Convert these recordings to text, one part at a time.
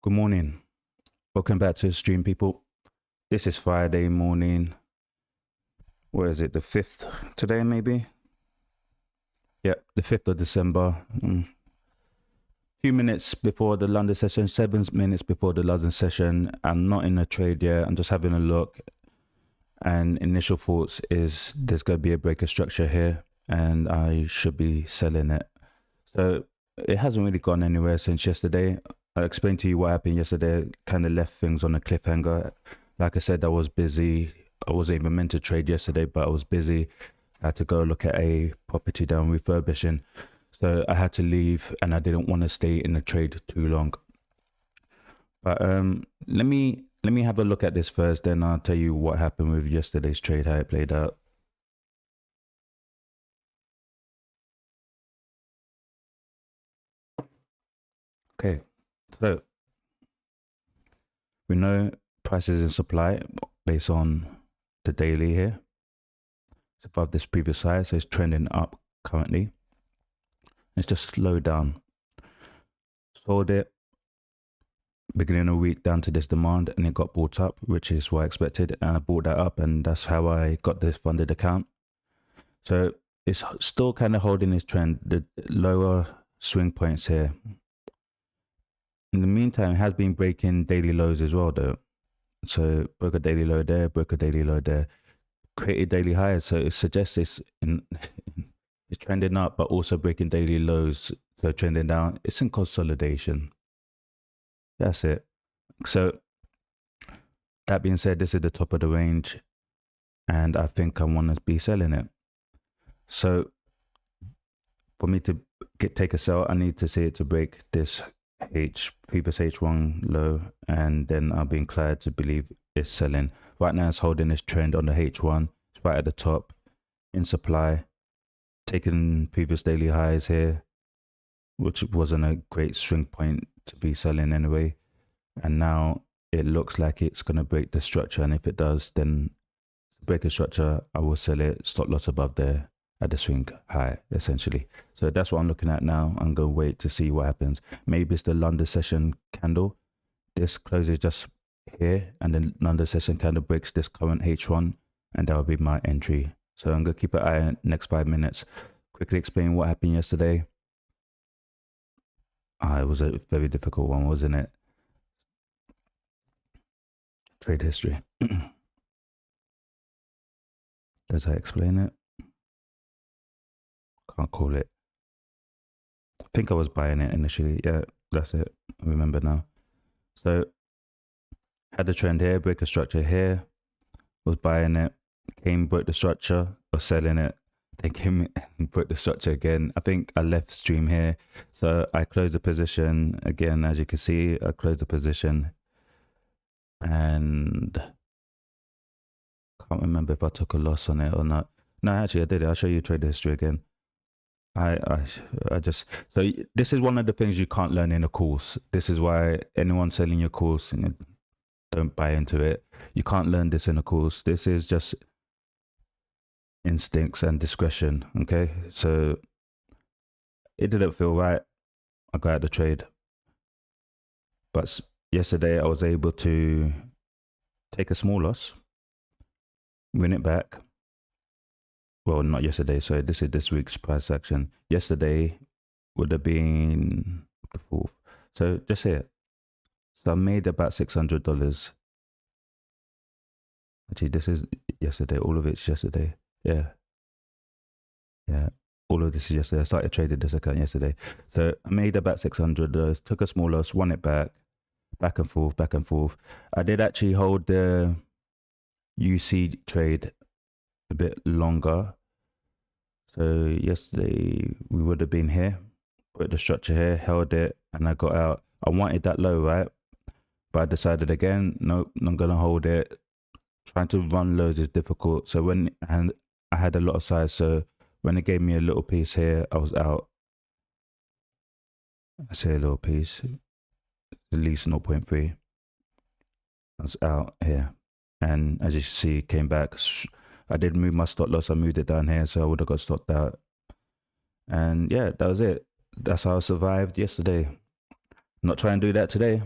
Good morning. Welcome back to the stream, people. This is Friday morning. Where is it? The 5th today, maybe? Yep, the 5th of December. Few minutes before the London session, 7 minutes before the London session. I'm not in a trade yet. I'm just having a look. And initial thoughts is there's going to be a breaker structure here and I should be selling it. So it hasn't really gone anywhere since yesterday. I explained to you what happened yesterday, kind of left things on a cliffhanger. Like I said, I was busy. I wasn't even meant to trade yesterday, but I was busy. I had to go look at a property down refurbishing. So I had to leave and I didn't want to stay in the trade too long. But let me have a look at this first, then I'll tell you what happened with yesterday's trade, how it played out. Okay, so we know prices and supply based on the daily here. It's above this previous high, so it's trending up currently. It's just slowed down. Sold it beginning of the week down to this demand and it got bought up, which is what I expected. And I bought that up and that's how I got this funded account. So it's still kind of holding this trend, the lower swing points here. In the meantime, it has been breaking daily lows as well though. So broke a daily low there, broke a daily low there, created daily highs. So it suggests it's trending up, but also breaking daily lows. So trending down, it's in consolidation. That's it. So that being said, this is the top of the range and I think I want to be selling it. So for me to take a sell, I need to see it to break this previous H1 low, and then I'll be inclined to believe it's selling. Right now it's holding this trend on the H1. It's right at the top in supply, taking previous daily highs here, which wasn't a great swing point to be selling anyway. And now it looks like it's going to break the structure, and if it does, then break a structure, I will sell it, stop loss above there at the swing high, essentially. So that's what I'm looking at now. I'm going to wait to see what happens. Maybe it's the London session candle. This closes just here, and then London session candle breaks this current H1, and that will be my entry. So I'm going to keep an eye on next 5 minutes. Quickly explain what happened yesterday. It was a very difficult one, wasn't it? Trade history. Does I explain it? Can't call it. I think I was buying it initially. Yeah, that's it. I remember now. So had a trend here, break a structure here, was buying it, broke the structure, was selling it, then came and broke the structure again. I think I left stream here. So I closed the position again. As you can see, I closed the position and can't remember if I took a loss on it or not. No, actually I did it. I'll show you trade history again. I just, so this is one of the things you can't learn in a course. This is why anyone selling your course, don't buy into it. You can't learn this in a course. This is just instincts and discretion. Okay, so it didn't feel right. I got out the trade, but yesterday I was able to take a small loss, win it back. Well, not yesterday, so this is this week's price action. Yesterday would have been the 4th. So just here. So I made about $600. Actually, this is yesterday. All of it's yesterday. Yeah. Yeah. All of this is yesterday. I started trading this account yesterday. So I made about $600, took a small loss, won it back and forth, back and forth. I did actually hold the UC trade a bit longer. So yesterday we would have been here, put the structure here, held it, and I got out. I wanted that low, right? But I decided again, nope, I'm gonna hold it. Trying to run lows is difficult. So I had a lot of size, so when it gave me a little piece here, I was out. I say a little piece, at least 0.3. I was out here, and as you see, came back. I did move my stop loss. I moved it down here, so I would have got stopped out. And yeah, that was it. That's how I survived yesterday. Not trying to do that today.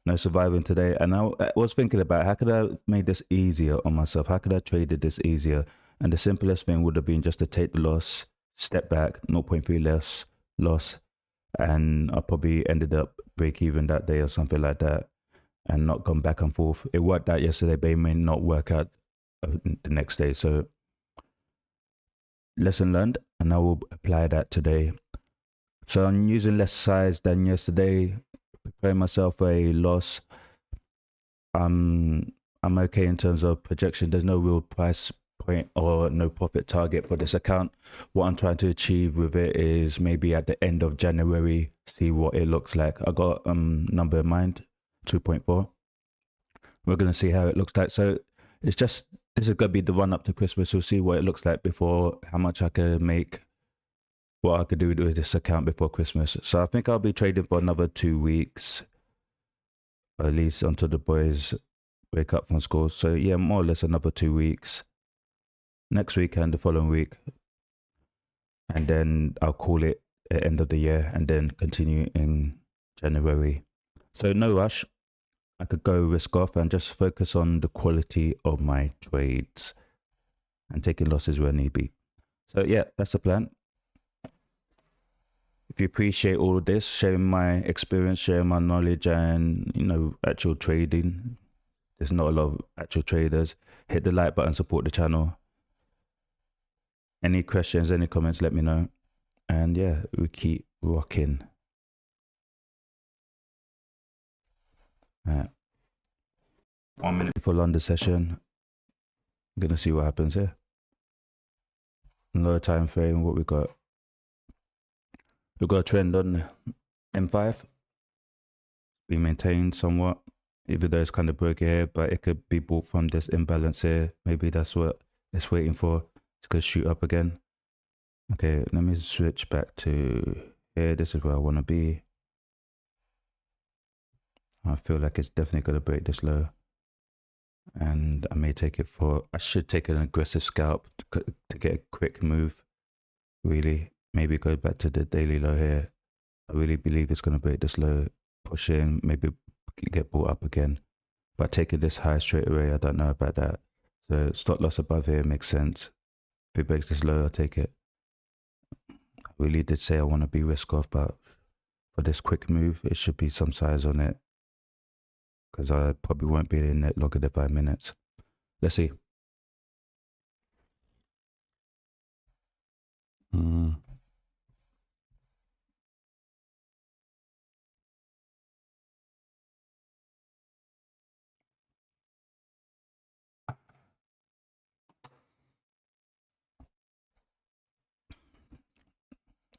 No surviving today. And I was thinking about how could I make this easier on myself? How could I trade this easier? And the simplest thing would have been just to take the loss, step back, 0.3 less loss, and I probably ended up break even that day or something like that, and not gone back and forth. It worked out yesterday, but it may not work out the next day. So lesson learned, and I will apply that today. So I'm using less size than yesterday, preparing myself for a loss. I'm okay in terms of projection. There's no real price point or no profit target for this account. What I'm trying to achieve with it is maybe at the end of January, see what it looks like. I got number in mind, 2.4. We're gonna see how it looks like. So it's just, this is gonna be the run up to Christmas. We'll see what it looks like before, how much I can make, what I could do with this account before Christmas. So I think I'll be trading for another 2 weeks, at least until the boys wake up from school. So yeah, more or less another 2 weeks. Next week and the following week, and then I'll call it at end of the year, and then continue in January. So no rush. I could go risk off and just focus on the quality of my trades and taking losses where need be. So yeah, that's the plan. If you appreciate all of this, sharing my experience, sharing my knowledge, and actual trading, there's not a lot of actual traders. Hit the like button, support the channel. Any questions, any comments, let me know. And yeah, we keep rocking. 1 minute before London session. I'm gonna see what happens here. Lower time frame, what we got? We've got a trend on M5. We maintained somewhat, even though it's kind of broken here, but it could be bought from this imbalance here. Maybe that's what it's waiting for. It's gonna shoot up again. Okay, let me switch back to here. This is where I want to be. I feel like it's definitely gonna break this low, and I may take it for, I should take an aggressive scalp to get a quick move. Really, maybe go back to the daily low here. I really believe it's gonna break this low, push in, maybe get bought up again. But taking this high straight away, I don't know about that. So stop loss above here makes sense. If it breaks this low, I'll take it. I really did say I want to be risk off, but for this quick move, it should be some size on it, because I probably won't be in it longer than 5 minutes. Let's see.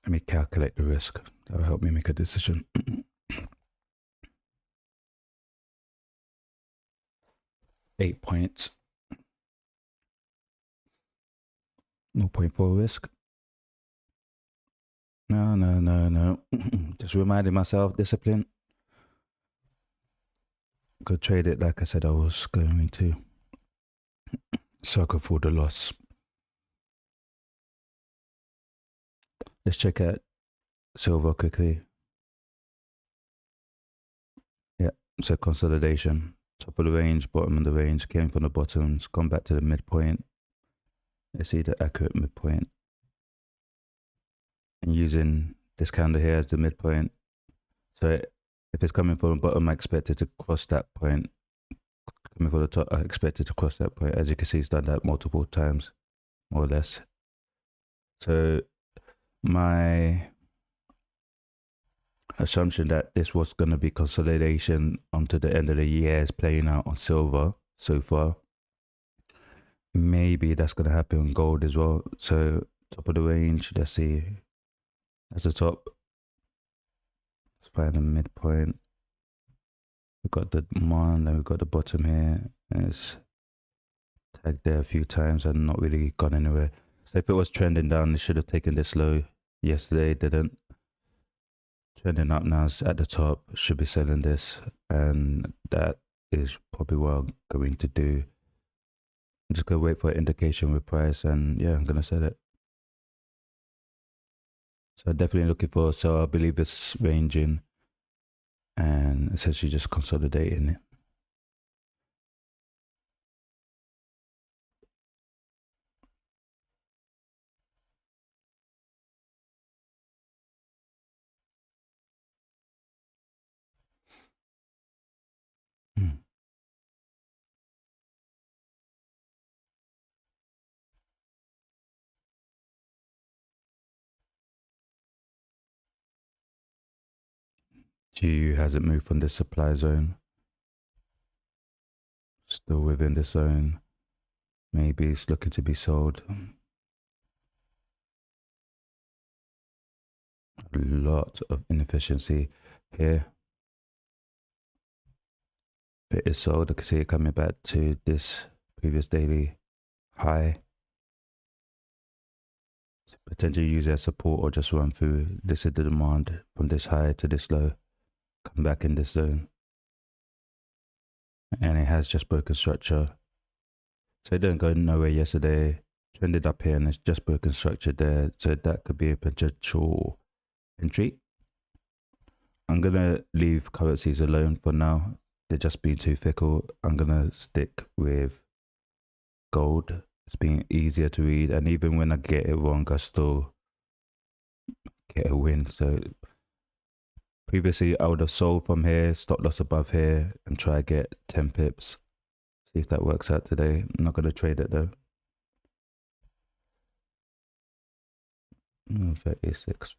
Let me calculate the risk. That will help me make a decision. 8 points. 0.4 risk. No. Just reminding myself, discipline. Go trade it like I said I was going to. So I could afford the loss. Let's check out silver quickly. Yeah, so consolidation. Top of the range, bottom of the range, came from the bottom, it's gone back to the midpoint. Let's see the accurate midpoint. And using this candle here as the midpoint. So if it's coming from the bottom, I expect it to cross that point. Coming from the top, I expect it to cross that point. As you can see, it's done that multiple times, more or less. So my assumption that this was going to be consolidation onto the end of the year is playing out on silver so far. Maybe that's going to happen on gold as well. So top of the range, let's see. That's the top. Let's find the midpoint. We've got the one, then we've got the bottom here. It's tagged there a few times and not really gone anywhere. So if it was trending down, it should have taken this low. Yesterday it didn't. Trending up now, is at the top, should be selling this, and that is probably what I'm going to do. I'm just gonna wait for an indication with price, and yeah, I'm gonna sell it. So definitely looking for a sell. I believe it's ranging and essentially just consolidating it. GU hasn't moved from this supply zone, still within the zone. Maybe it's looking to be sold. A lot of inefficiency here. It is sold. I can see it coming back to this previous daily high. Potentially use as support or just run through. This is the demand from this high to this low. Come back in this zone. And it has just broken structure. So it didn't go nowhere yesterday. Trended up here and it's just broken structure there. So that could be a potential entry. I'm going to leave currencies alone for now. They're just being too fickle. I'm going to stick with gold. It's been easier to read. And even when I get it wrong, I still get a win. So previously I would have sold from here, stop loss above here, and try to get 10 pips. See if that works out today. I'm not going to trade it though. 36.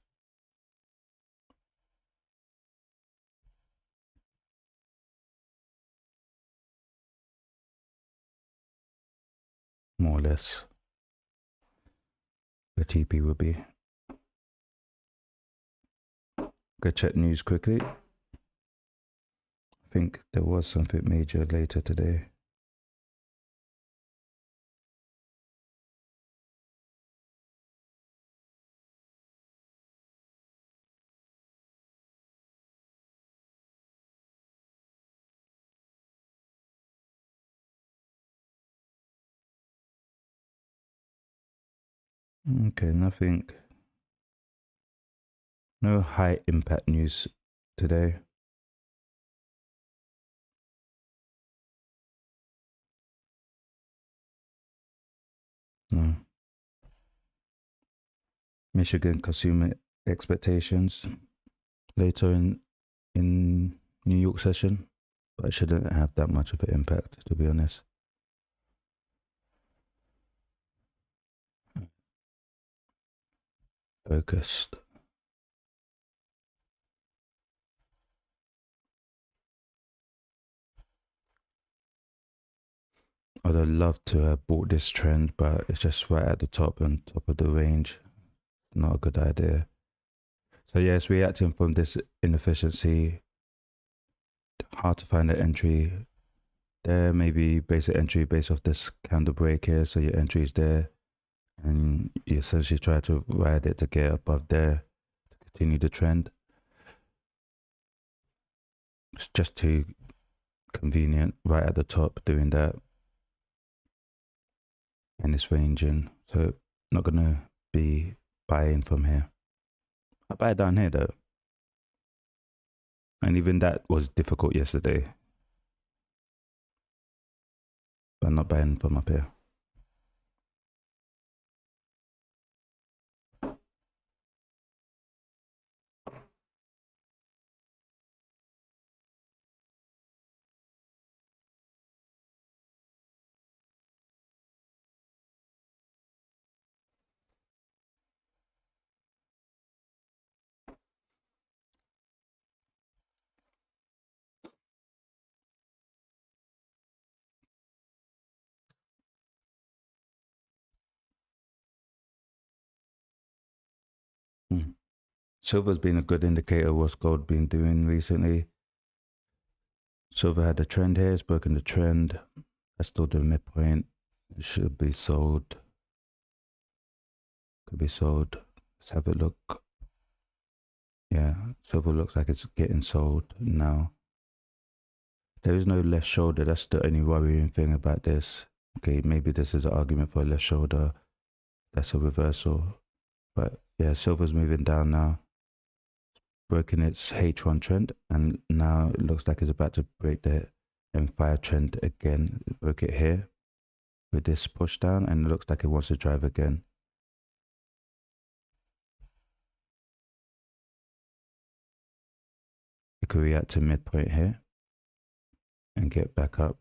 More or less the TP will be. Go check news quickly. I think there was something major later today. Okay, nothing. No high impact news today. No. Michigan consumer expectations later in New York session, but it shouldn't have that much of an impact, to be honest. Focused. I'd have loved to have bought this trend, but it's just right at the top and top of the range. Not a good idea. So yeah, it's reacting from this inefficiency. Hard to find an entry. There may be basic entry based off this candle break here. So your entry is there. And you essentially try to ride it to get above there to continue the trend. It's just too convenient right at the top doing that. And it's ranging. So not gonna be buying from here. I buy it down here though. And even that was difficult yesterday. But I'm not buying from up here. Silver's been a good indicator of what's gold been doing recently. Silver had a trend here, it's broken the trend. That's still the midpoint. It should be sold. Could be sold. Let's have a look. Yeah, silver looks like it's getting sold now. There is no left shoulder. That's the only worrying thing about this. Okay, maybe this is an argument for a left shoulder. That's a reversal. But yeah, silver's moving down now. broken its H1 trend, and now it looks like it's about to break the M5 trend again. It broke it here with this push down, and it looks like it wants to drive again. It could react to midpoint here and get back up.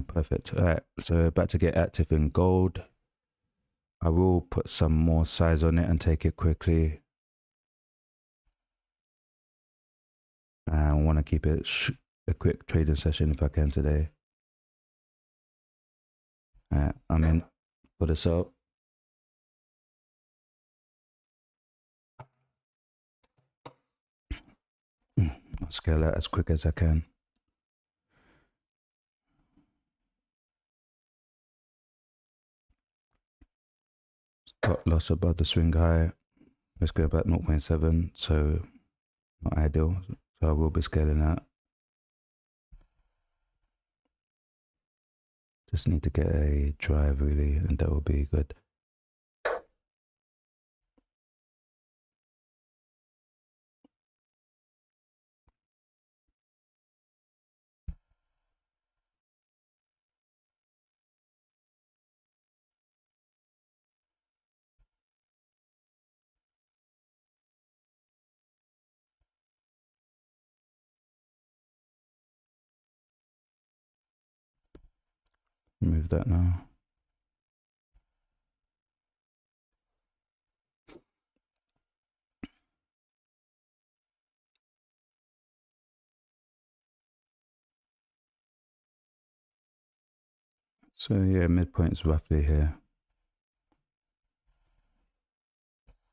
Perfect. All right, so about to get active in gold. I will put some more size on it and take it quickly. I want to keep it a quick trading session if I can today. I'm in for the sell. I'll scale out as quick as I can. Got loss above the swing high. Let's go about 0.7, so not ideal. So I will be scaling out. Just need to get a drive really, and that will be good. Move that now. So yeah, midpoint is roughly here.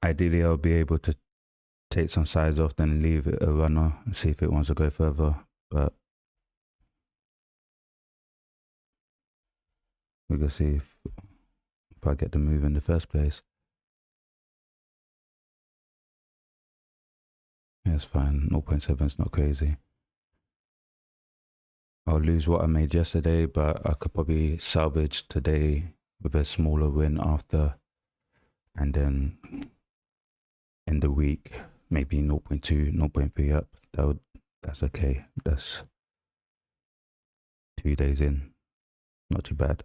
Ideally, I'll be able to take some sides off, then leave it a runner and see if it wants to go further. But we're gonna see if I get the move in the first place. Yeah, it's fine. 0.7 is not crazy. I'll lose what I made yesterday, but I could probably salvage today with a smaller win after, and then in the week maybe 0.2, 0.3 up. That's okay. That's 2 days in. Not too bad.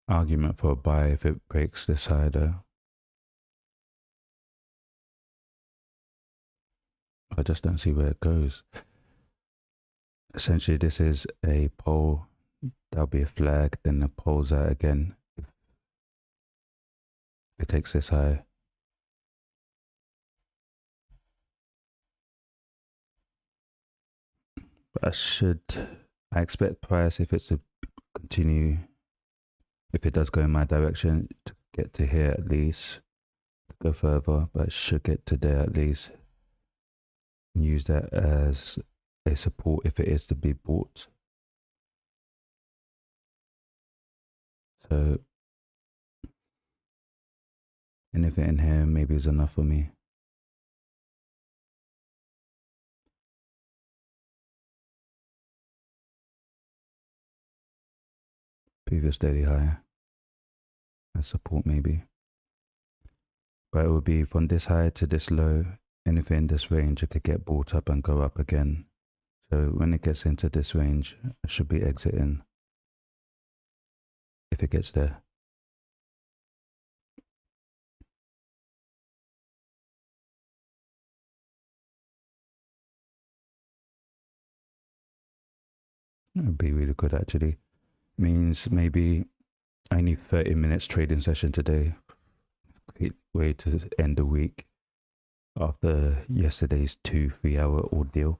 Argument for a buy if it breaks this high though. I just don't see where it goes. Essentially, this is a pole. That'll be a flag. Then the pole's out again. If it takes this high. But I expect price, if it's to continue, if it does go in my direction, to get to here at least, to go further, but it should get to there at least. And use that as a support if it is to be bought. So anything in here maybe is enough for me. Previous daily high as support maybe. But it would be from this high to this low. Anything in this range, it could get bought up and go up again. So when it gets into this range, I should be exiting if it gets there. It would be really good actually. Means maybe I need 30 minutes trading session today. Great way to end the week after yesterday's 2-3 hour ordeal.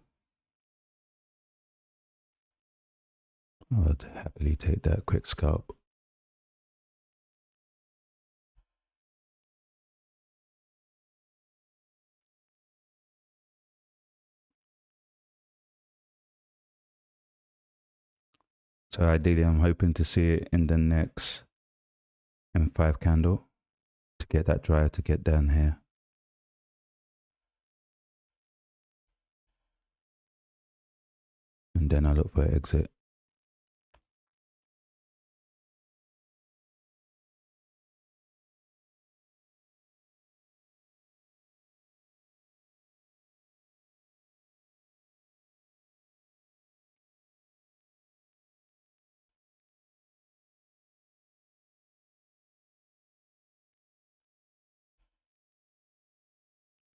I'd happily take that quick scalp. So ideally, I'm hoping to see it in the next M5 candle to get that dryer to get down here. And then I look for an exit.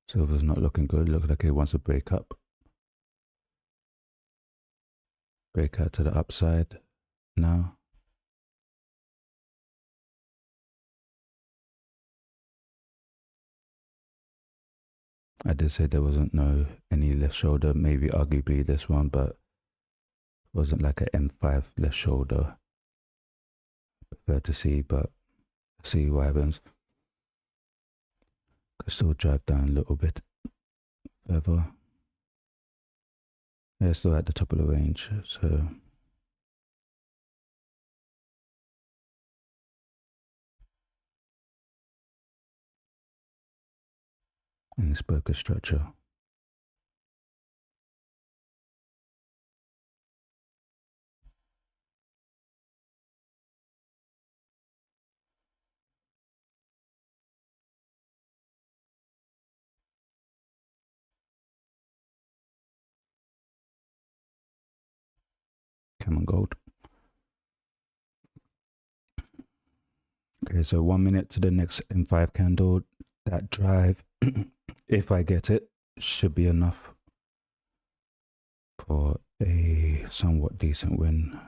Silver's not looking good. Looks like it wants to break up. Break out to the upside now. I did say there wasn't any left shoulder, maybe arguably this one, but it wasn't like an M5 left shoulder. Prefer to see, but see what happens. Could still drive down a little bit further. Yeah, still at the top of the range, so in this broker structure. Come on, gold. Okay, so 1 minute to the next M5 candle. That drive, if I get it, should be enough for a somewhat decent win.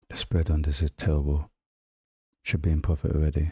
The spread on this is terrible. Should be in profit already.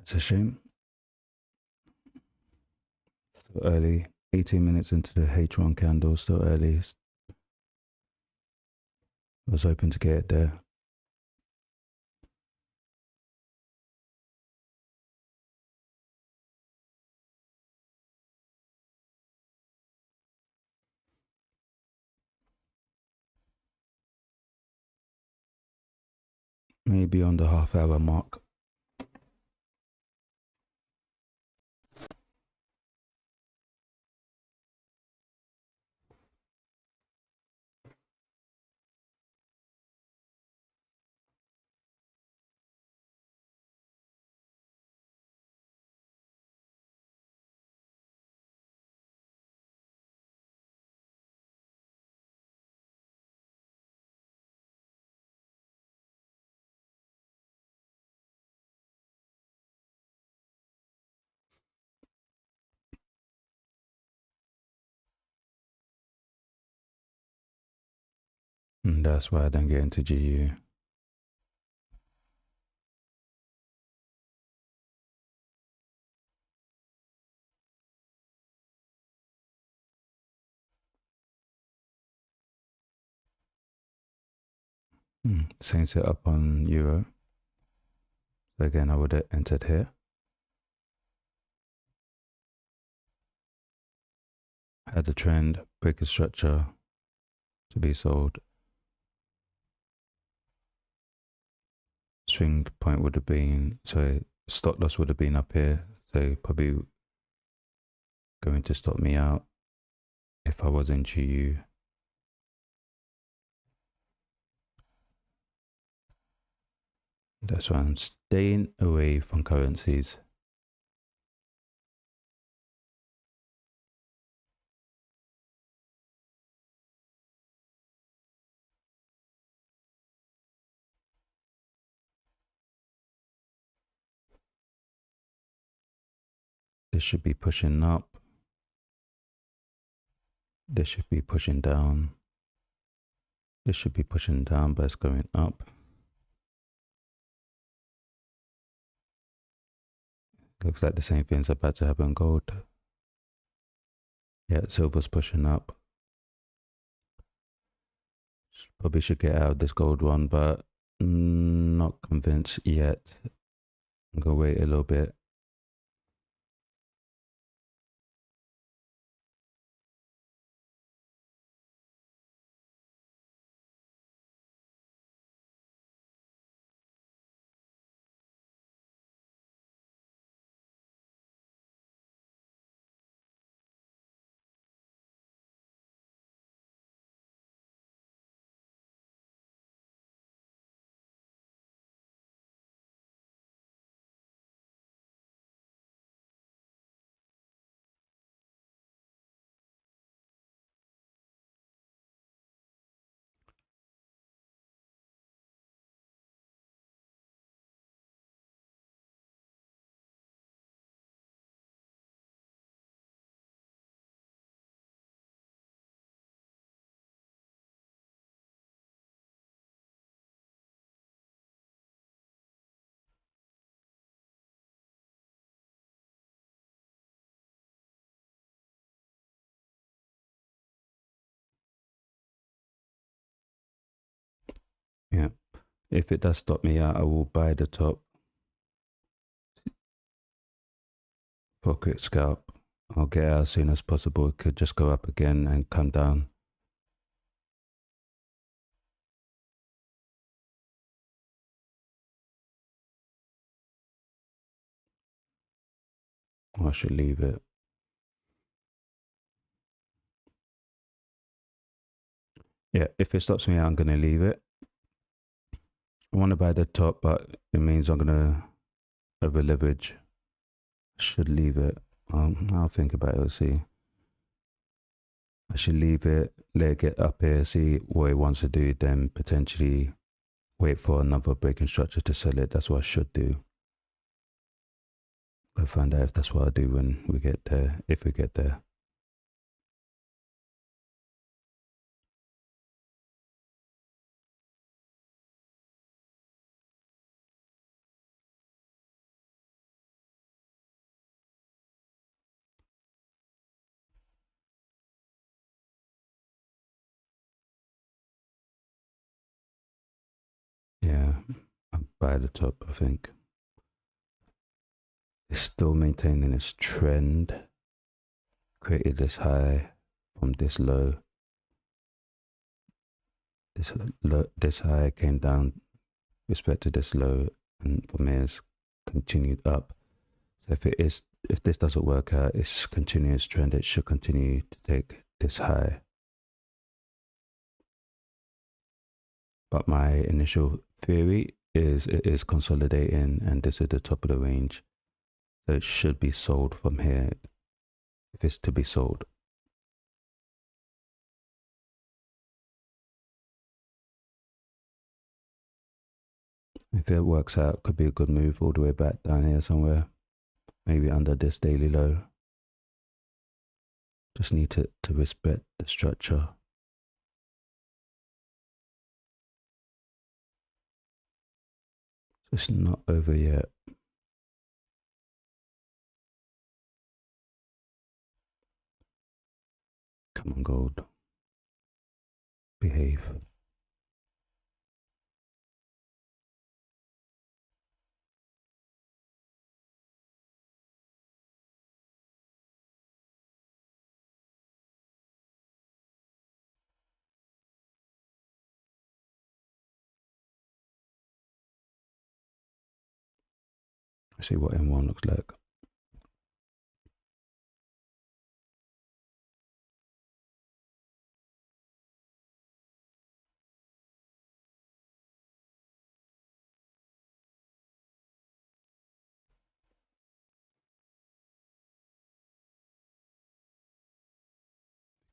It's a shame. Still early. 18 minutes into the H1 candle, still early. I was hoping to get it there. Maybe on the half-hour mark. And that's why I don't get into GU. Same setup on Euro. So again, I would have entered here. Had the trend, break a structure to be sold. Swing point would have been, so stop loss would have been up here. So probably going to stop me out if I was in GU. That's why I'm staying away from currencies. This should be pushing up. This should be pushing down. This should be pushing down, but it's going up. Looks like the same thing's about to happen in gold. Yeah, silver's pushing up. Probably should get out of this gold one, but not convinced yet. I'm gonna wait a little bit. Yeah. If it does stop me out, I will buy the top for a quick scalp. I'll get out as soon as possible. It could just go up again and come down. I should leave it. Yeah, if it stops me out, I'm going to leave it. I want to buy the top, but it means I'm going to over leverage. Should leave it. I'll think about it. We'll see. I should leave it, let it get up here, see what it wants to do, then potentially wait for another breaking structure to sell it. That's what I should do. I'll find out if that's what I do when we get there, if we get there. by the top, I think. It's still maintaining its trend. Created this high from this low. This high came down respect to this low, and from here it's continued up. So if this doesn't work out, it's continuous trend. It should continue to take this high. But my initial theory is it is consolidating, and this is the top of the range. So it should be sold from here if it's to be sold. If it works out, could be a good move all the way back down here somewhere. Maybe under this daily low. Just need to respect the structure. It's not over yet. Come on, gold. Behave. Let's see what M1 looks like.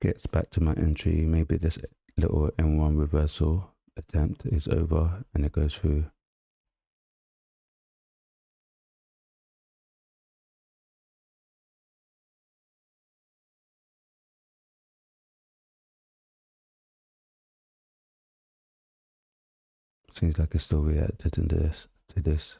Gets back to my entry. Maybe this little M1 reversal attempt is over and it goes through. Seems like it's still reacted to this.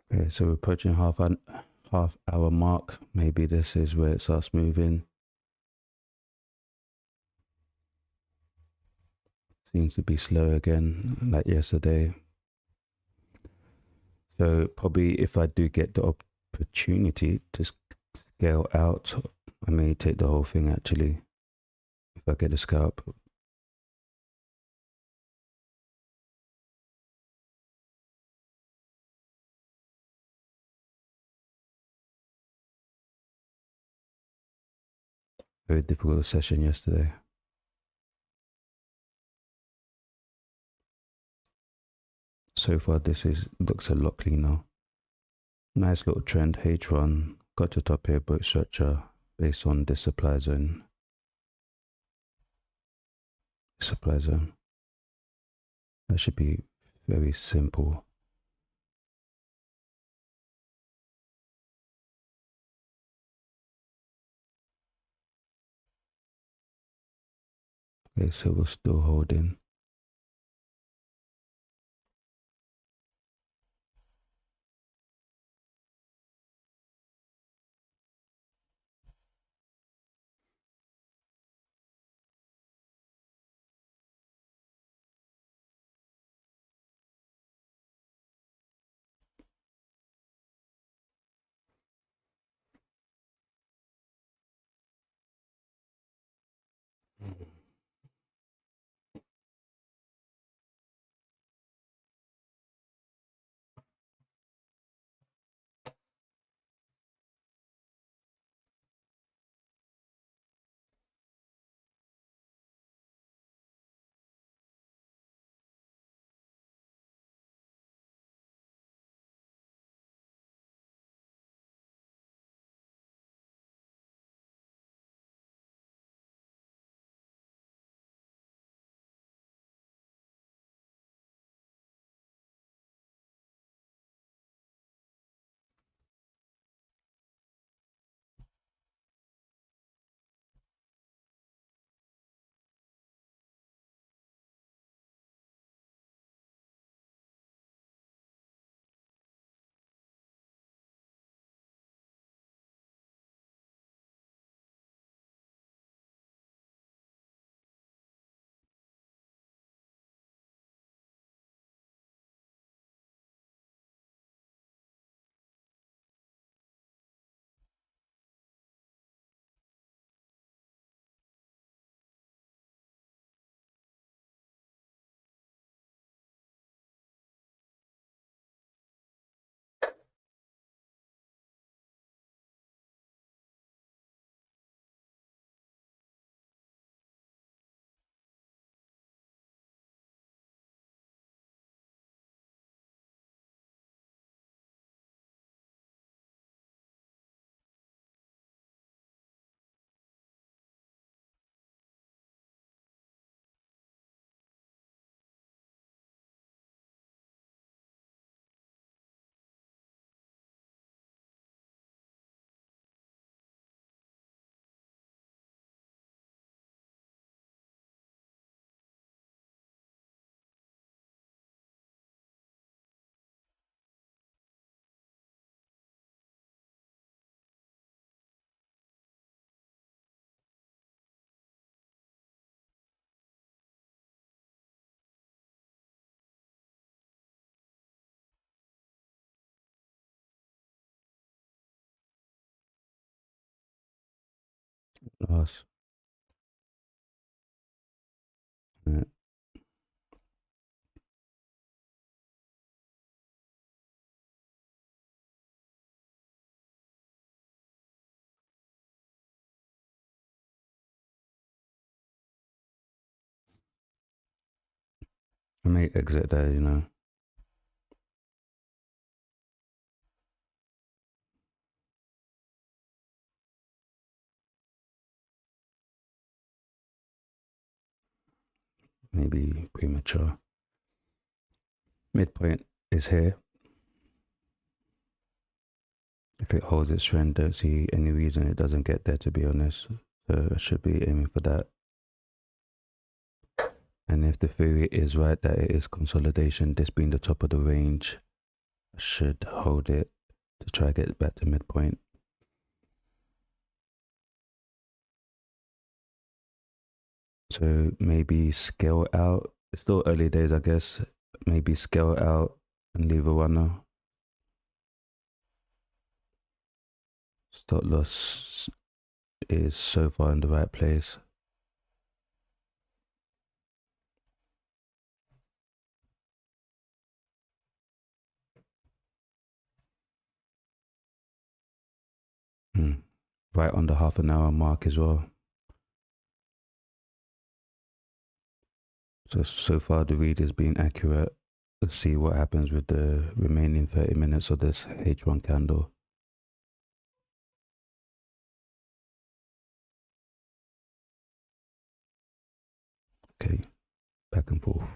Okay, so we're approaching half hour mark. Maybe this is where it starts moving. Seems to be slow again, like yesterday. So probably if I do get the opportunity to scale out, I may take the whole thing actually. If I get a scalp. Very difficult session yesterday. So far this looks a lot cleaner. Nice little trend, H1, got to top here, broke structure based on this supply zone. Supply zone. That should be very simple. Okay, so we're still holding. Loss. Yeah. I may exit there, you know. Maybe premature. Midpoint is here. If it holds its trend, don't see any reason it doesn't get there, to be honest. So I should be aiming for that. And if the theory is right that it is consolidation, this being the top of the range, I should hold it to try to get back to midpoint. So maybe scale out. It's still early days, I guess. Maybe scale out and leave a runner. Stop loss is so far in the right place. Right on the half an hour mark as well. So far the read has been accurate. Let's see what happens with the remaining 30 minutes of this H1 candle. Okay, back and forth.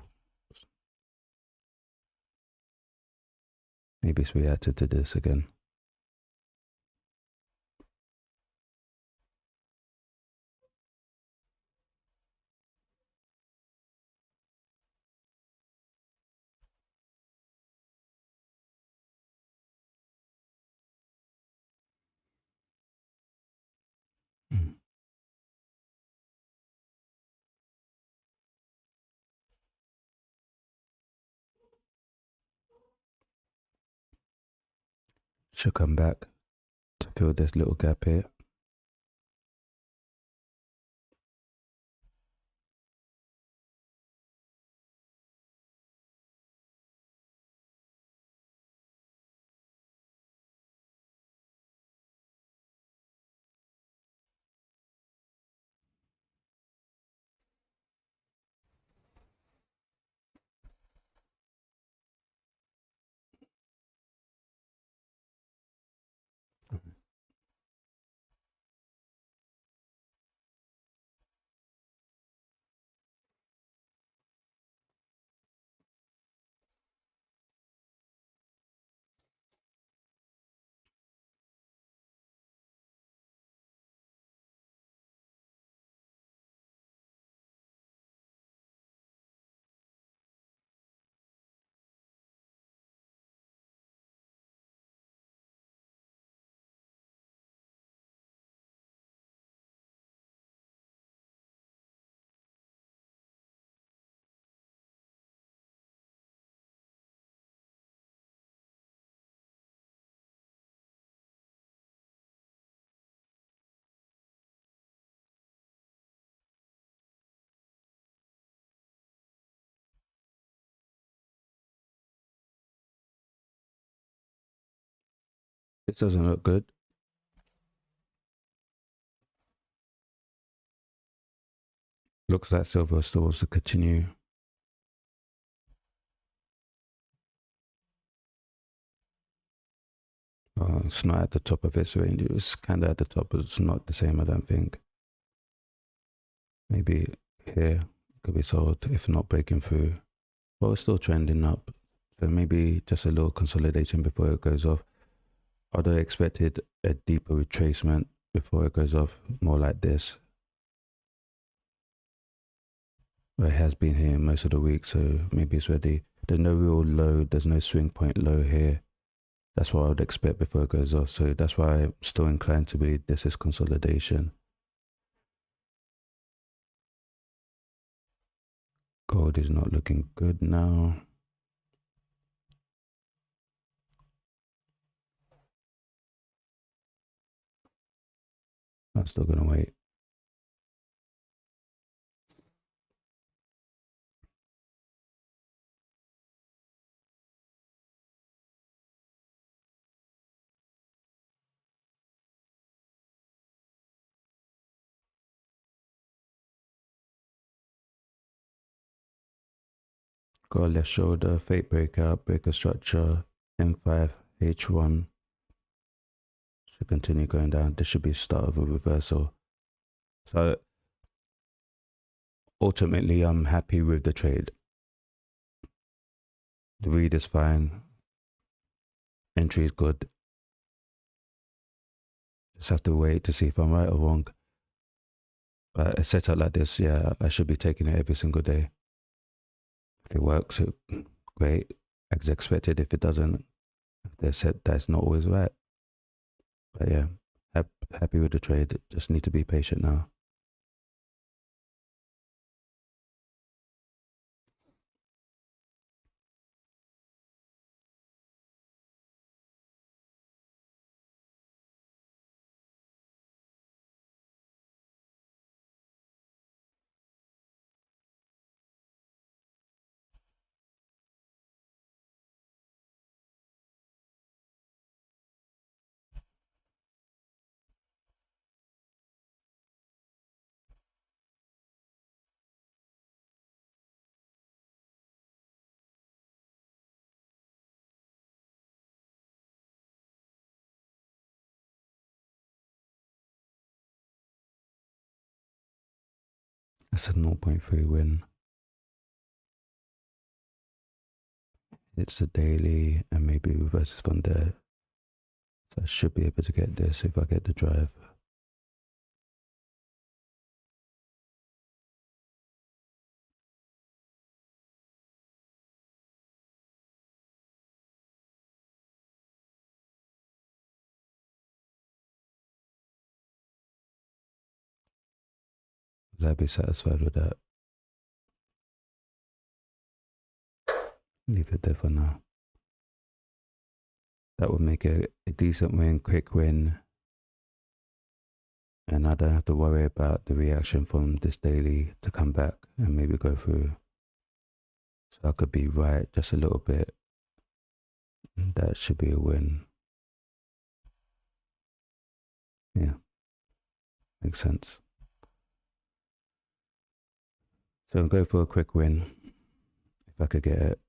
Maybe it's reacted to this again. Mm. Should come back to fill this little gap here. This doesn't look good. Looks like silver still wants to continue. It's not at the top of its range. It's kind of at the top, but it's not the same, I don't think. Maybe here it could be sold if not breaking through. But it's still trending up. So maybe just a little consolidation before it goes off. Although I expected a deeper retracement before it goes off, more like this. But it has been here most of the week, so maybe it's ready. There's no real low, there's no swing point low here. That's what I would expect before it goes off. So that's why I'm still inclined to believe this is consolidation. Gold is not looking good now. I'm still gonna wait. Got a left shoulder, fake breakout, breaker structure, M5, H1. Should continue going down. This should be the start of a reversal. So ultimately, I'm happy with the trade. The read is fine. Entry is good. Just have to wait to see if I'm right or wrong. But a setup like this, yeah, I should be taking it every single day. If it works, great, as expected. If it doesn't, they said that's not always right. But yeah, happy with the trade. Just need to be patient now. That's a 0.3 win. It's a daily and maybe reverses from there. So I should be able to get this if I get the drive. Will I be satisfied with that? Leave it there for now. That would make it a decent win, quick win. And I don't have to worry about the reaction from this daily to come back and maybe go through. So I could be right just a little bit. That should be a win. Yeah, makes sense. So I'll go for a quick win if I could get it.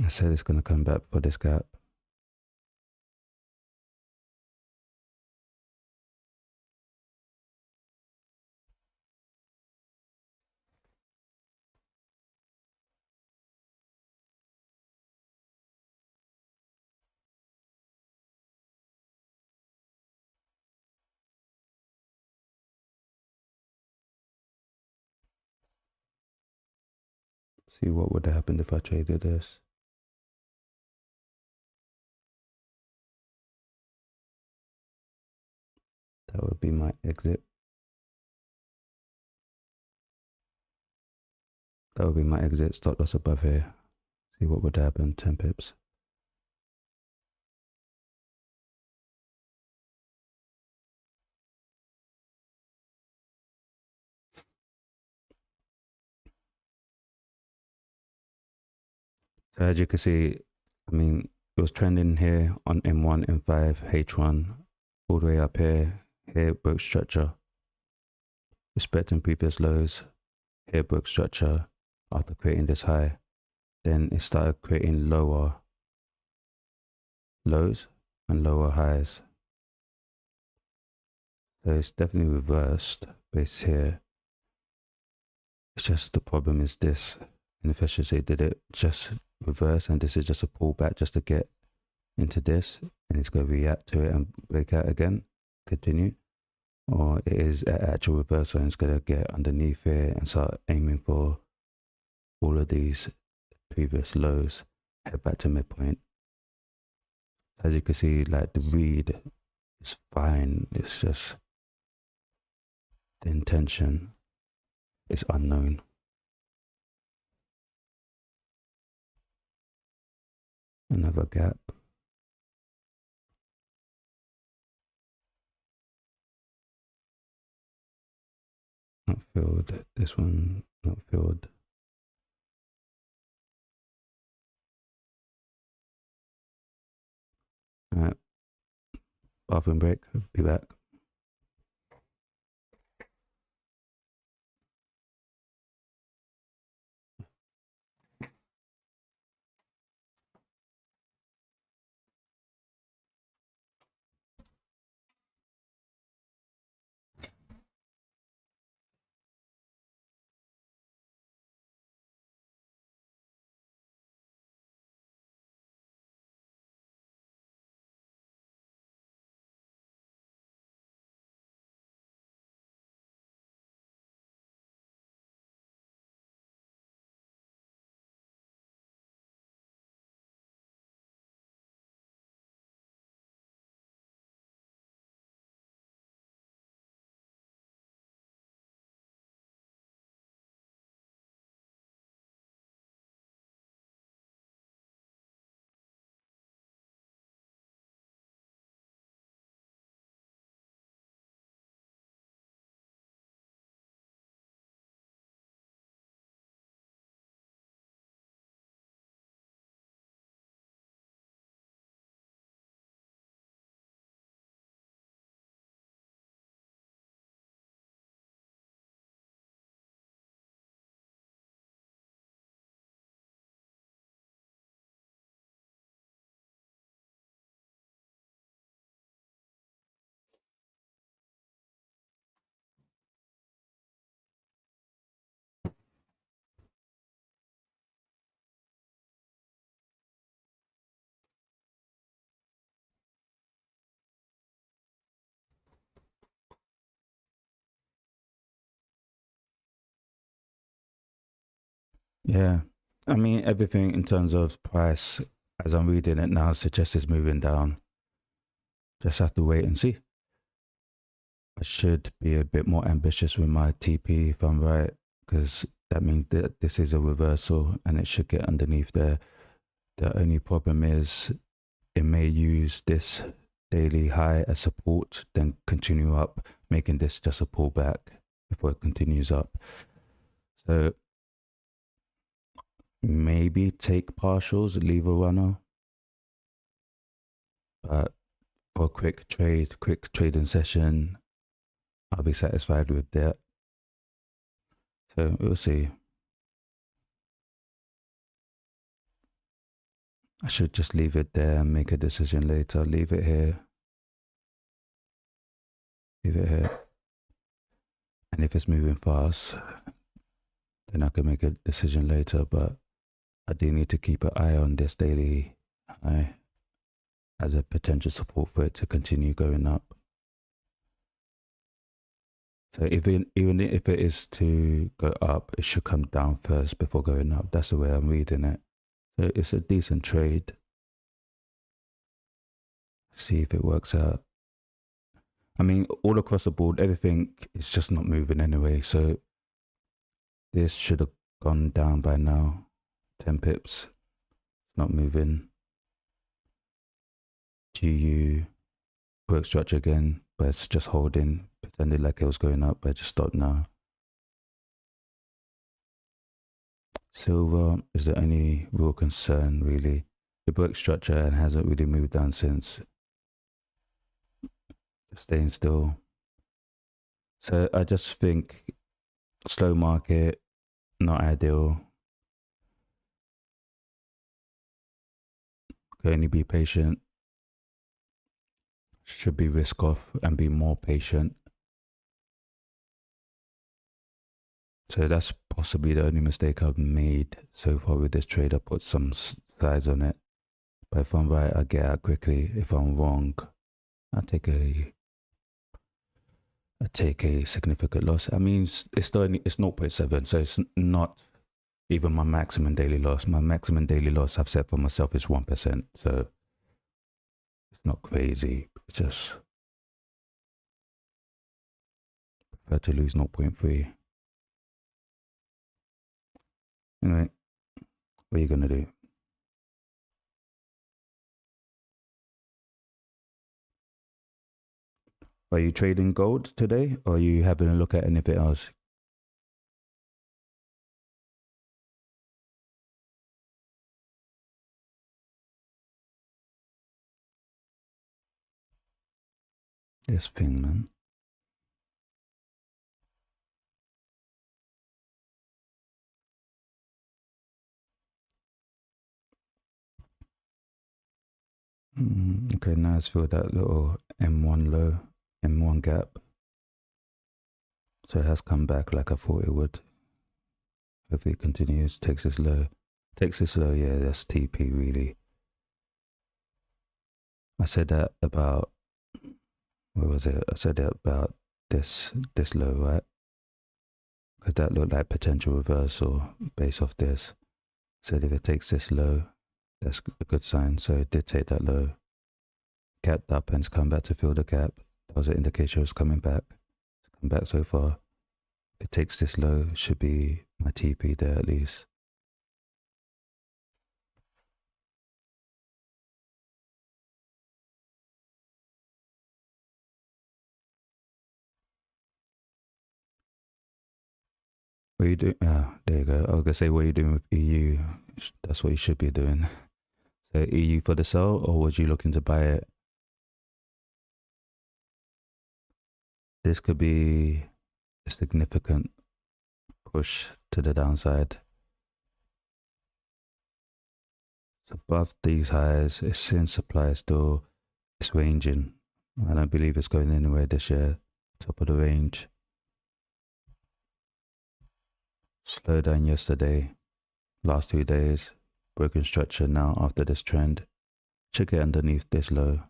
I said it's going to come back for this gap. See what would have happened if I traded this. That would be my exit. That would be my exit. Stop loss above here. See what would happen. 10 pips. So as you can see, I mean, it was trending here on M1, M5, H1, all the way up here. Here broke structure, respecting previous lows. Here broke structure after creating this high. Then it started creating lower lows and lower highs. So it's definitely reversed base here. It's just the problem is this inefficiency. Did it just reverse and this is just a pullback just to get into this, and it's going to react to it and break out again, continue? or it is an actual reversal and it's going to get underneath it and start aiming for all of these previous lows, head back to midpoint. As you can see, like the read is fine, it's just the intention is unknown. Another gap. Not filled. This one not filled. Alright. Bathroom break. Be back. Yeah. I mean, everything in terms of price, as I'm reading it now, suggests it's moving down. Just have to wait and see. I should be a bit more ambitious with my TP if I'm right, because that means that this is a reversal and it should get underneath there. The only problem is it may use this daily high as support, then continue up, making this just a pullback before it continues up. So maybe take partials, leave a runner. But for a quick trading session, I'll be satisfied with that. So we'll see. I should just leave it there and make a decision later. Leave it here. Leave it here. And if it's moving fast, then I can make a decision later. But I do need to keep an eye on this daily high as a potential support for it to continue going up. So even if it is to go up, it should come down first before going up. That's the way I'm reading it. So it's a decent trade. See if it works out. I mean, all across the board, everything is just not moving anyway. So this should have gone down by now. 10 pips. It's not moving. GU work structure again, but it's just holding, pretending like it was going up, but it just stopped now. Silver is the only real concern, really. The work structure hasn't really moved down since. Staying still. So I just think slow market, not ideal. Can only be patient. Should be risk off and be more patient. So that's possibly the only mistake I've made so far with this trade. I put some size on it. But if I'm right, I get out quickly. If I'm wrong, I take a I take a significant loss. I mean, it's still it's 0.7, so it's not even my maximum daily loss. My maximum daily loss I've set for myself is 1%, so it's not crazy. It's just prefer to lose 0.3. Anyway, what are you gonna do? Are you trading gold today, or are you having a look at anything else? This thing, man. Okay, now let's feel that little M1 low, M1 gap. So it has come back like I thought it would. If it continues, takes this low, yeah, that's TP really. I said that about, what was it? I said that about this low, right? Because that looked like potential reversal based off this. Said if it takes this low, that's a good sign. So it did take that low, gapped up and it's come back to fill the gap. That was an indication it's coming back. It's come back so far. If it takes this low, it should be my TP there at least. What are you doing? Ah, there you go. I was gonna say, what are you doing with EU? That's what you should be doing. So EU for the sell, or was you looking to buy it? This could be a significant push to the downside. It's above these highs. It's in supply still. It's ranging. I don't believe it's going anywhere this year. Top of the range. Slow down yesterday. Last 2 days. Broken structure now after this trend. Should get underneath this low.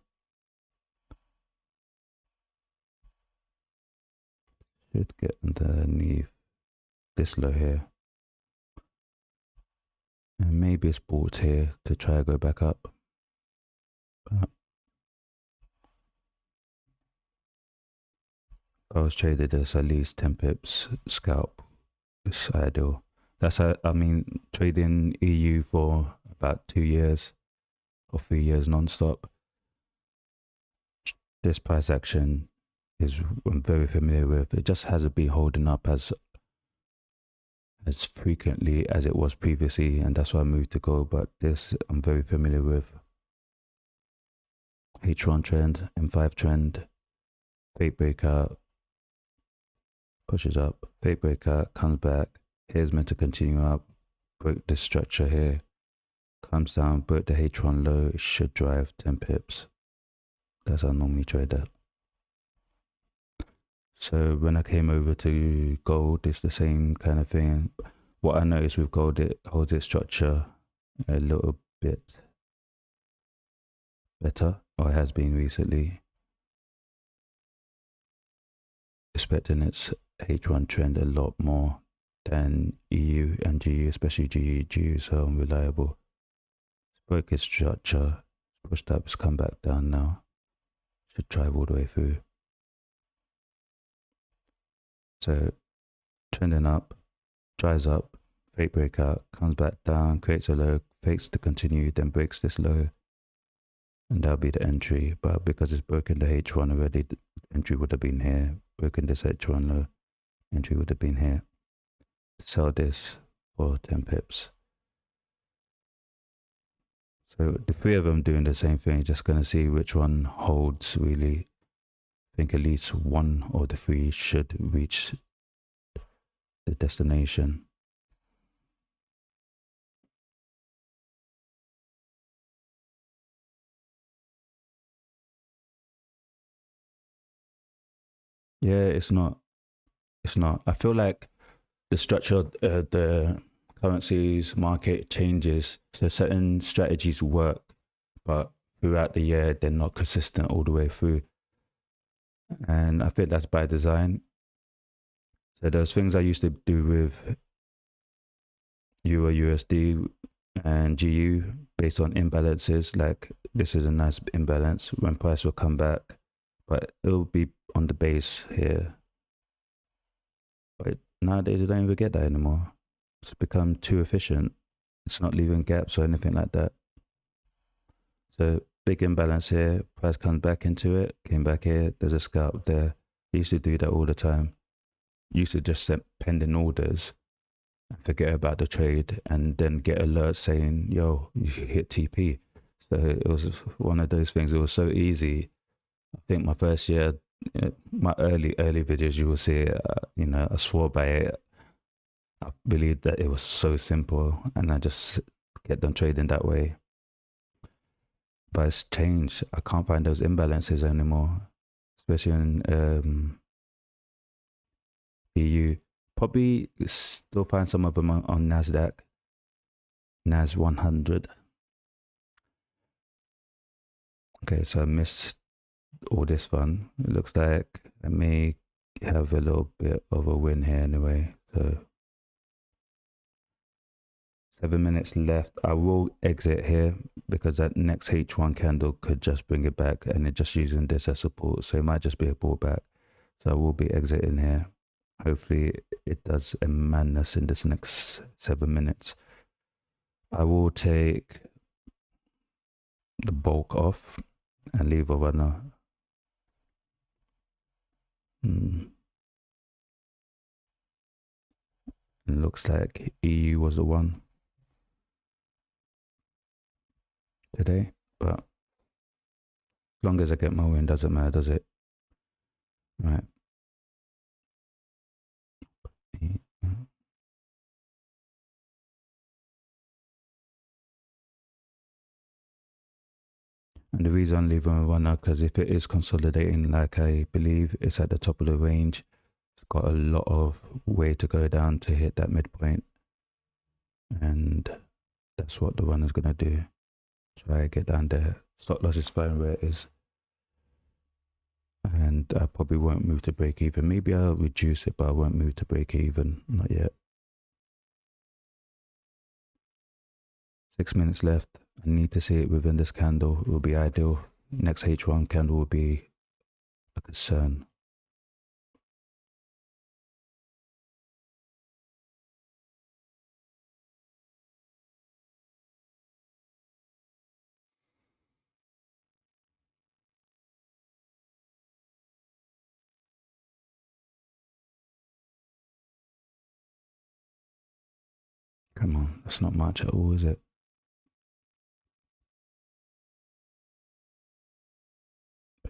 Should get underneath this low here. And maybe it's bought here to try to go back up. But if I was traded this at least 10 pips scalp. It's ideal. That's I mean, trading EU for about 2 years or 3 years non-stop. This price action is I'm very familiar with. It just hasn't been holding up as frequently as it was previously, and that's why I moved to gold. But this I'm very familiar with. H1 trend, M5 trend, fake breakout, pushes up, fake breakout, comes back. Here's meant to continue up, break this structure here, comes down, break the H1 low, it should drive 10 pips. That's how I normally trade that. So when I came over to gold, it's the same kind of thing. What I noticed with gold, it holds its structure a little bit better, or it has been recently. Expecting its H1 trend a lot more than EU and GU, especially GU. GU is so unreliable. It's broke its structure, pushed up, it's come back down now. Should drive all the way through. So trending up, dries up, fake breakout, comes back down, creates a low, fakes to continue, then breaks this low, and that'll be the entry. But because it's broken the H1 already, the entry would have been here. Broken this H1 low, entry would have been here. Sell this for 10 pips. So the three of them doing the same thing, just gonna see which one holds really. I think at least one of the three should reach the destination. Yeah, it's not. It's not. I feel like the structure of the currencies market changes. So certain strategies work, but throughout the year, they're not consistent all the way through. And I think that's by design. So those things I used to do with USD and GU based on imbalances, like this is a nice imbalance when price will come back, but it'll be on the base here. But nowadays you don't even get that anymore. It's become too efficient. It's not leaving gaps or anything like that. So big imbalance here, price comes back into it, came back here, there's a scalp there. I used to do that all the time. Used to just set pending orders and forget about the trade and then get alerts saying, yo, you hit TP. So it was one of those things. It was so easy. I think my first year, my early videos, you will see, I swore by it. I believed that it was so simple and I just get them trading that way. But it's changed. I can't find those imbalances anymore, especially in EU. Probably still find some of them on NASDAQ, NAS 100. Okay, so I missed all this fun. It looks like I may have a little bit of a win here anyway. So 7 minutes left. I will exit here because that next H1 candle could just bring it back and it just using this as support. So it might just be a pullback. So I will be exiting here. Hopefully it does a madness in this next 7 minutes. I will take the bulk off and leave a runner. It looks like EU was the one today, but as long as I get my win, doesn't matter, does it? Right. And the reason I'm leaving a runner, because if it is consolidating, like I believe it's at the top of the range, it's got a lot of way to go down to hit that midpoint. And that's what the runner's going to do. Try to get down there. Stop loss is fine where it is. And I probably won't move to break even. Maybe I'll reduce it, but I won't move to break even. Not yet. 6 minutes left. I need to see it within this candle. It will be ideal. Next H1 candle will be a concern. Come on, that's not much at all, is it?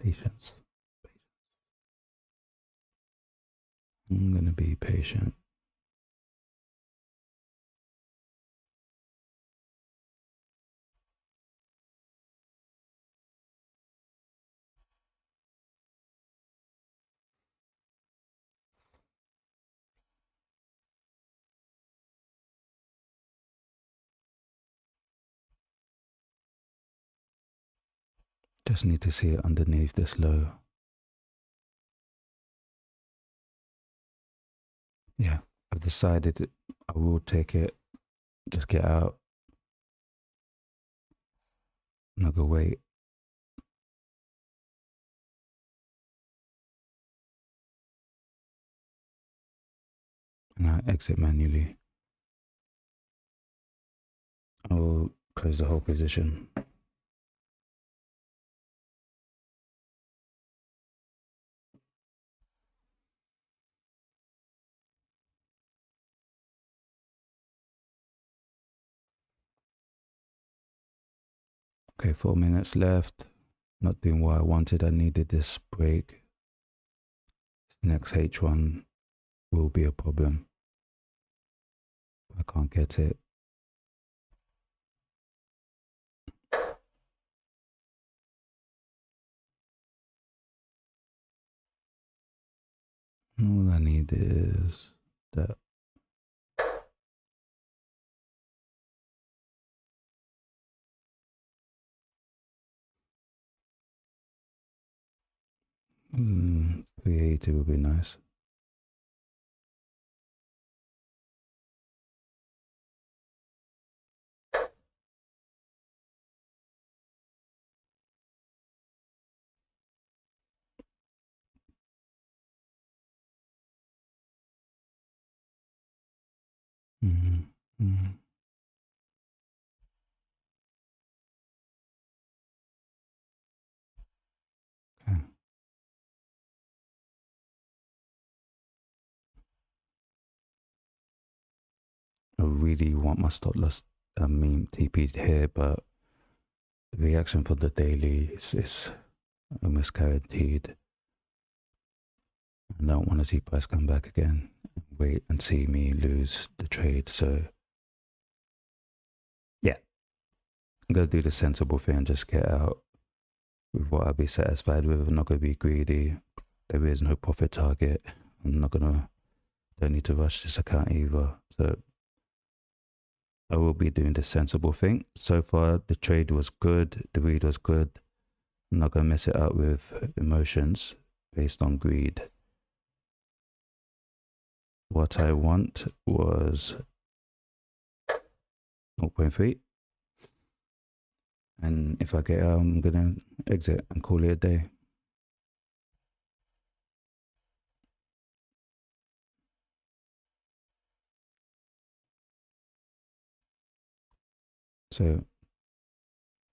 Patience. I'm going to be patient. Just need to see it underneath this low. Yeah, I've decided I will take it. Just get out. I'm not going to wait. And I exit manually. I will close the whole position. Okay, 4 minutes left. Not doing what I wanted. I needed this break. Next H1 will be a problem. I can't get it. All I need is that. 380 would be nice. Mm-hmm. Mm-hmm. Okay. I really want my stop loss meme TP here, but the reaction for the daily is almost guaranteed. I don't want to see price come back again and wait and see me lose the trade. So yeah, I'm gonna do the sensible thing and just get out with what I'll be satisfied with. I'm not gonna be greedy. There is no profit target. I'm not gonna don't need to rush this account either. So I will be doing the sensible thing. So far the trade was good, the read was good. I'm not gonna mess it up with emotions based on greed. What I want was 0.3. And if I get out, I'm gonna exit and call it a day. So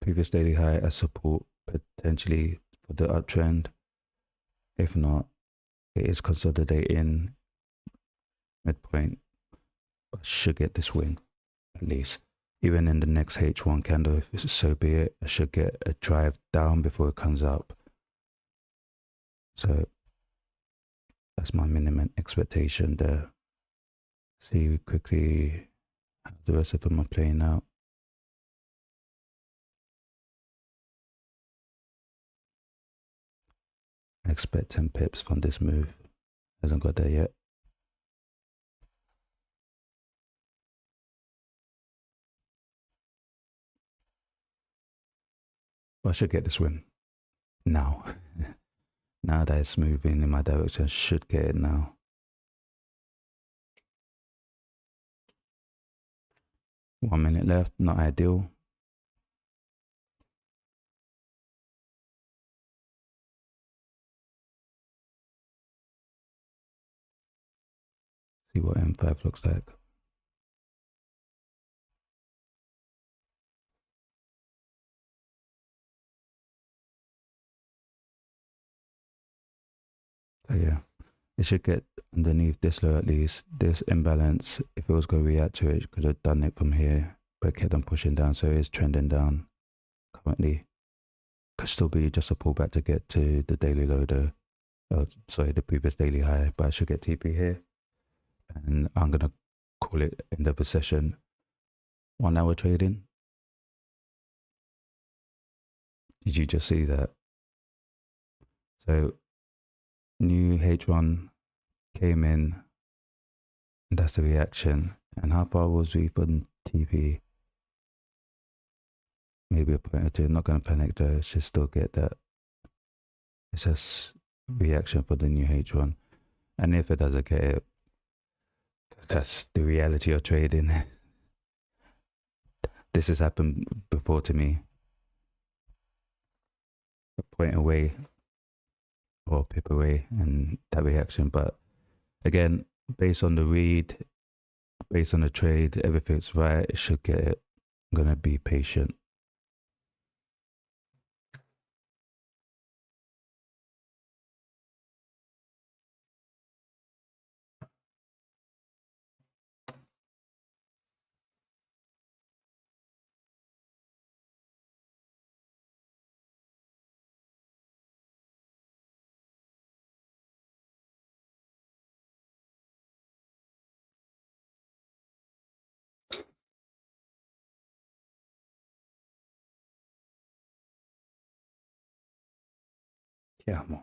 previous daily high as support potentially for the uptrend. If not, it is consolidating midpoint. I should get this win at least. Even in the next H1 candle, if so be it, I should get a drive down before it comes up. So that's my minimum expectation there. See quickly how the rest of them are playing out. I expect 10 pips from this move. Hasn't got there yet. But I should get this win now. Now that it's moving in my direction, I should get it now. One minute left, not ideal. See what M5 looks like. So yeah, it should get underneath this low at least. This imbalance, if it was going to react to it, could have done it from here, but kept on pushing down. So it is trending down currently. Could still be just a pullback to get to the daily low though. Oh, sorry, the previous daily high, but I should get TP here. And I'm going to call it end of the session. 1 hour trading. Did you just see that? So new H1 came in. That's the reaction. And how far was we from TP? Maybe a point or two. Not going to panic though. It should still get that. It's just reaction for the new H1. And if it doesn't get it, that's the reality of trading. This has happened before to me. A point away or pip away and that reaction. But again, based on the read, based on the trade, everything's right. It should get it. I'm going to be patient. Yeah, I'm on.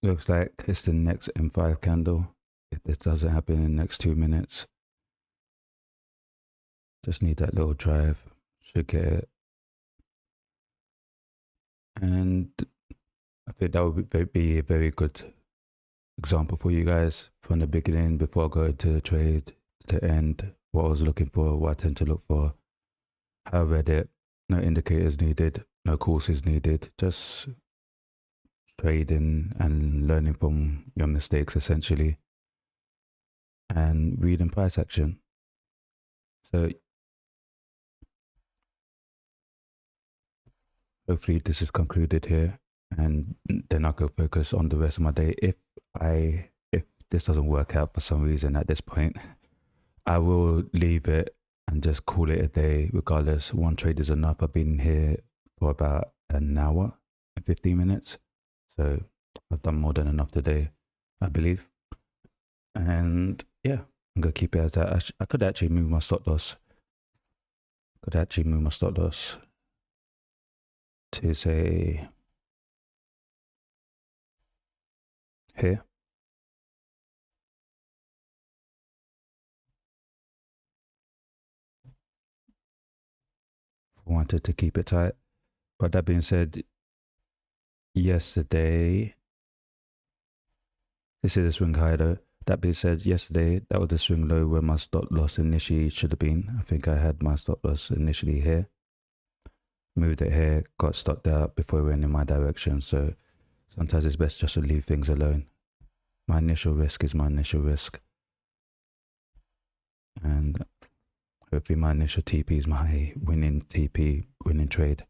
Looks like it's the next M5 candle. If this doesn't happen in the next 2 minutes, just need that little drive. Should get it. And I think that would be a very good example for you guys from the beginning before I go to the trade to the end. What I was looking for, what I tend to look for, how I read it. No indicators needed, no courses needed, just trading and learning from your mistakes essentially and reading price action. So hopefully this is concluded here and then I can focus on the rest of my day. If this doesn't work out for some reason at this point, I will leave it and just call it a day regardless. One trade is enough. I've been here for about an hour and 15 minutes. So I've done more than enough today, I believe. And yeah, I'm going to keep it as that. I could actually move my stop loss. To say here. Wanted to keep it tight. But that being said, yesterday, this is a swing high though. That being said, yesterday, that was the swing low where my stop loss initially should have been. I think I had my stop loss initially here. Moved it here, got stopped out before it went in my direction. So sometimes it's best just to leave things alone. My initial risk is my initial risk. And hopefully my initial TP is my winning TP, winning trade.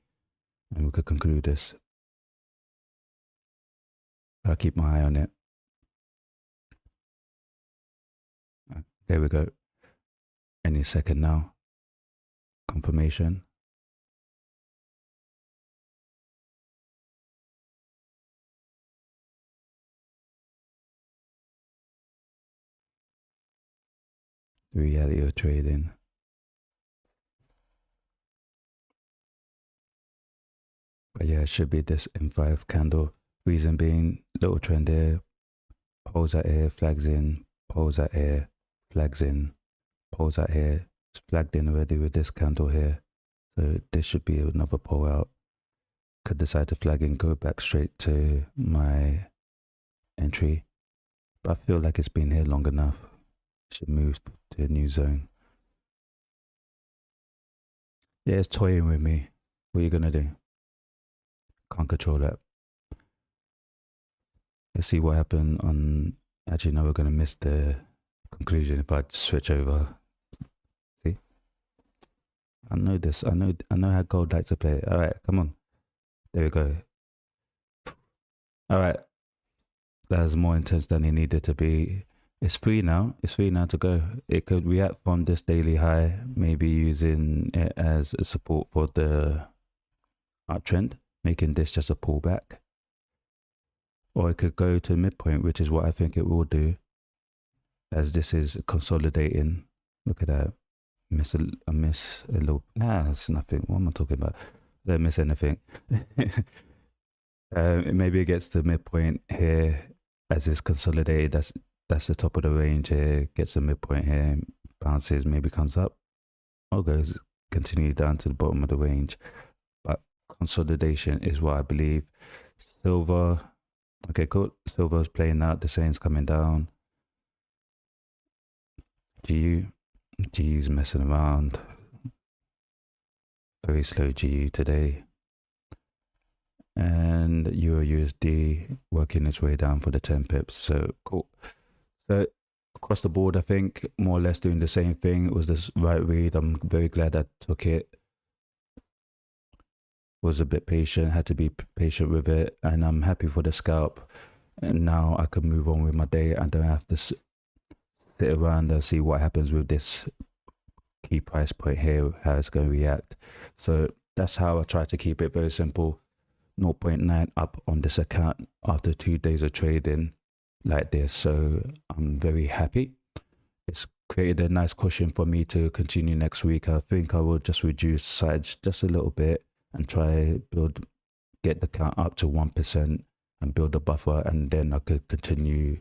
And we could conclude this. I'll keep my eye on it. There we go. Any second now. Confirmation. The reality of trading. But yeah, it should be this M5 candle. Reason being, little trend here. Pulls out here, flags in. Pulls out here, flags in. Pulls out here. It's flagged in already with this candle here. So this should be another pull out. Could decide to flag in, go back straight to my entry. But I feel like it's been here long enough. Should move to a new zone. Yeah, it's toying with me. What are you gonna do? Can't control that. Let's see what happened on. Actually, no, we're gonna miss the conclusion if I switch over. See, I know this. I know how gold likes to play. All right, come on. There we go. All right, that's more intense than it needed to be. It's free now. It's free now to go. It could react from this daily high, maybe using it as a support for the uptrend, making this just a pullback. Or it could go to midpoint, which is what I think it will do, as this is consolidating. Look at that. I miss a little. It's nothing. What am I talking about? I don't miss anything. Maybe it gets to midpoint here as it's consolidated. That's the top of the range here. Gets a midpoint here, bounces, maybe comes up, or goes continue down to the bottom of the range. But consolidation is what I believe. Silver, okay, cool. Silver's playing out. The same's coming down. GU's messing around. Very slow GU today. And Euro USD working its way down for the 10 pips. So cool. So across the board, I think more or less doing the same thing. It was this right read. I'm very glad I took it. Was a bit patient, had to be patient with it. And I'm happy for the scalp. And now I can move on with my day. I don't have to sit around and see what happens with this key price point here, how it's going to react. So that's how I try to keep it very simple. 0.9 up on this account after 2 days of trading like this. So I'm very happy. It's created a nice cushion for me to continue next week. I think I will just reduce sides just a little bit and try get the count up to 1%. and build a buffer, and then I could continue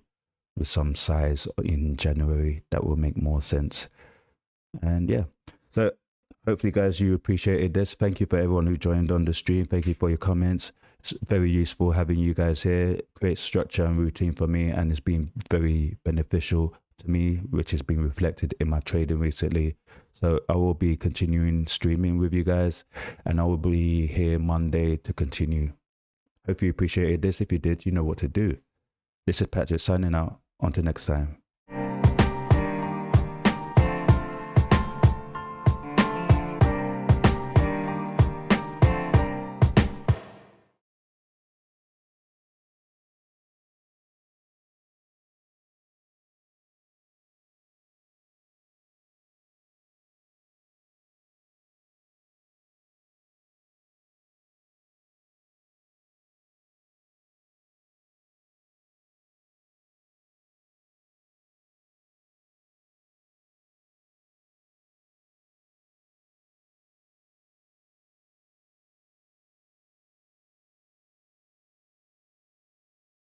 with some size in January that will make more sense. And yeah, so hopefully guys you appreciated this. Thank you for everyone who joined on the stream. Thank you for your comments. It's very useful having you guys here. Create structure and routine for me, and it's been very beneficial to me, which has been reflected in my trading recently. So I will be continuing streaming with you guys, and I will be here Monday to continue. Hope you appreciated this. If you did, you know what to do. This is Patrick signing out. Until next time.